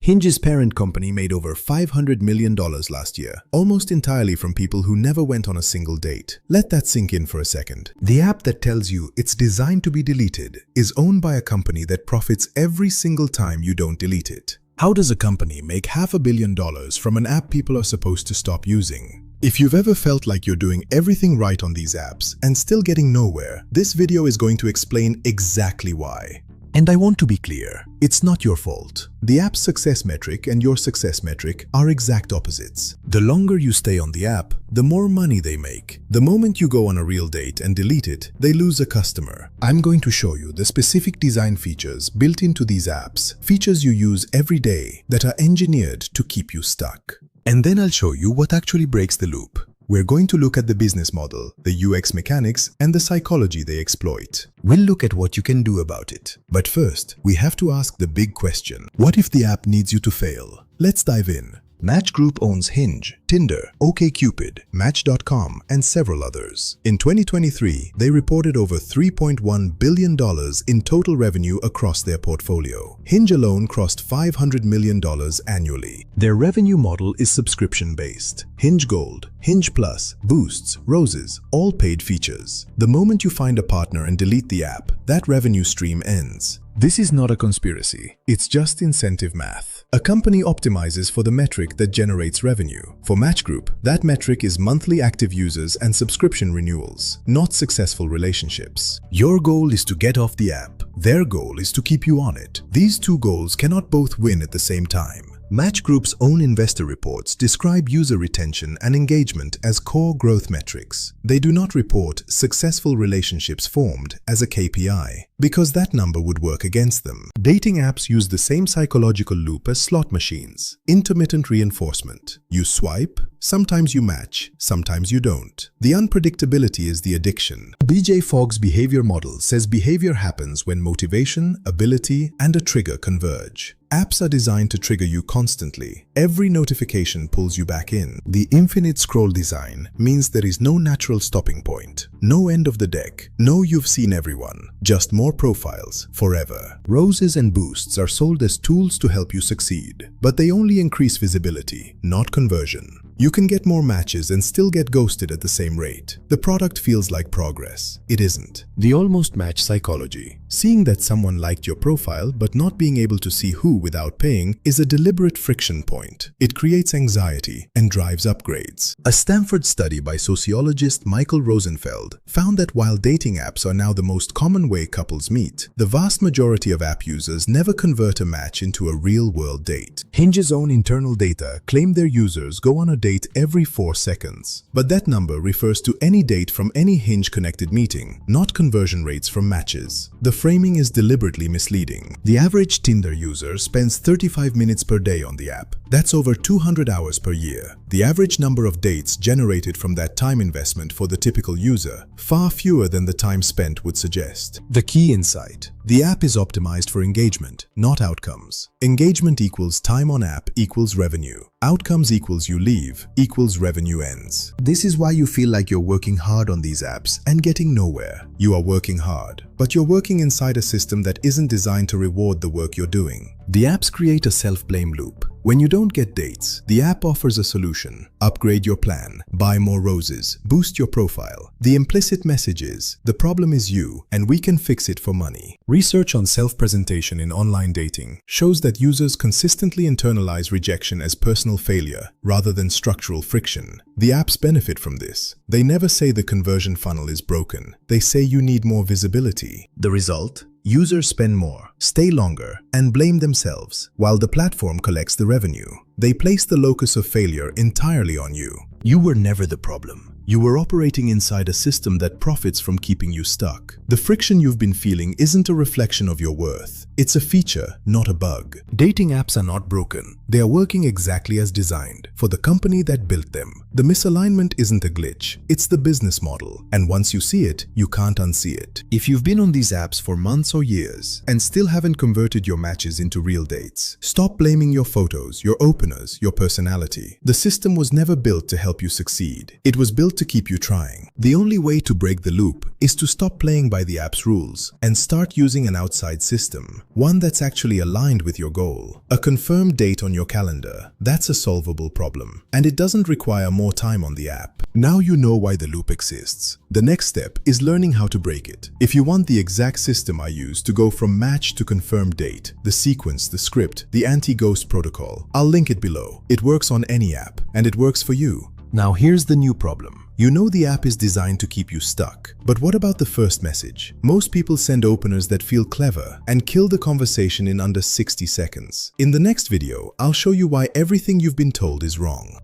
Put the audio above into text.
Hinge's parent company made over $500 million last year, almost entirely from people who never went on a single date. Let that sink in for a second. The app that tells you it's designed to be deleted is owned by a company that profits every single time you don't delete it. How does a company make $500 million from an app people are supposed to stop using? If you've ever felt like you're doing everything right on these apps and still getting nowhere, this video is going to explain exactly why. And I want to be clear, it's not your fault. The app's success metric and your success metric are exact opposites. The longer you stay on the app, the more money they make. The moment you go on a real date and delete it, they lose a customer. I'm going to show you the specific design features built into these apps, features you use every day that are engineered to keep you stuck. And then I'll show you what actually breaks the loop. We're going to look at the business model, the UX mechanics, and the psychology they exploit. We'll look at what you can do about it. But first, we have to ask the big question. What if the app needs you to fail? Let's dive in. Match Group owns Hinge, Tinder, OkCupid, Match.com, and several others. In 2023, they reported over $3.1 billion in total revenue across their portfolio. Hinge alone crossed $500 million annually. Their revenue model is subscription-based. Hinge Gold, Hinge Plus, Boosts, Roses, all paid features. The moment you find a partner and delete the app, that revenue stream ends. This is not a conspiracy, it's just incentive math. A company optimizes for the metric that generates revenue. For Match Group, that metric is monthly active users and subscription renewals, not successful relationships. Your goal is to get off the app. Their goal is to keep you on it. These two goals cannot both win at the same time. Match Group's own investor reports describe user retention and engagement as core growth metrics. They do not report successful relationships formed as a KPI, because that number would work against them. Dating apps use the same psychological loop as slot machines. Intermittent reinforcement. You swipe, sometimes you match, sometimes you don't. The unpredictability is the addiction. BJ Fogg's behavior model says behavior happens when motivation, ability, and a trigger converge. Apps are designed to trigger you constantly. Every notification pulls you back in. The infinite scroll design means there is no natural stopping point, no end of the deck, no you've seen everyone, just more profiles, forever. Roses and Boosts are sold as tools to help you succeed, but they only increase visibility, not conversion. You can get more matches and still get ghosted at the same rate. The product feels like progress. It isn't. The almost match psychology. Seeing that someone liked your profile but not being able to see who without paying is a deliberate friction point. It creates anxiety and drives upgrades. A Stanford study by sociologist Michael Rosenfeld found that while dating apps are now the most common way couples meet, the vast majority of app users never convert a match into a real-world date. Hinge's own internal data claim their users go on a date every 4 seconds. But that number refers to any date from any Hinge-connected meeting, not conversion rates from matches. The framing is deliberately misleading. The average Tinder user spends 35 minutes per day on the app. That's over 200 hours per year. The average number of dates generated from that time investment for the typical user, far fewer than the time spent would suggest. The key insight: the app is optimized for engagement, not outcomes. Engagement equals time on app equals revenue. Outcomes equals you leave equals revenue ends. This is why you feel like you're working hard on these apps and getting nowhere. You are working hard, but you're working inside a system that isn't designed to reward the work you're doing. The apps create a self-blame loop. When you don't get dates, the app offers a solution. Upgrade your plan, buy more roses, boost your profile. The implicit message is, the problem is you, and we can fix it for money. Research on self-presentation in online dating shows that users consistently internalize rejection as personal failure rather than structural friction. The apps benefit from this. They never say the conversion funnel is broken. They say you need more visibility. The result? Users spend more, stay longer, and blame themselves, while the platform collects the revenue. They place the locus of failure entirely on you. You were never the problem. You were operating inside a system that profits from keeping you stuck. The friction you've been feeling isn't a reflection of your worth. It's a feature, not a bug. Dating apps are not broken. They are working exactly as designed for the company that built them. The misalignment isn't a glitch. It's the business model. And once you see it, you can't unsee it. If you've been on these apps for months or years and still haven't converted your matches into real dates, stop blaming your photos, your openers, your personality. The system was never built to help you succeed. It was built to keep you trying. The only way to break the loop is to stop playing by the app's rules and start using an outside system, one that's actually aligned with your goal. A confirmed date on your calendar, that's a solvable problem, and it doesn't require more time on the app. Now you know why the loop exists. The next step is learning how to break it. If you want the exact system I use to go from match to confirmed date, the sequence, the script, the anti-ghost protocol, I'll link it below. It works on any app, and it works for you. Now here's the new problem. You know the app is designed to keep you stuck. But what about the first message? Most people send openers that feel clever and kill the conversation in under 60 seconds. In the next video, I'll show you why everything you've been told is wrong.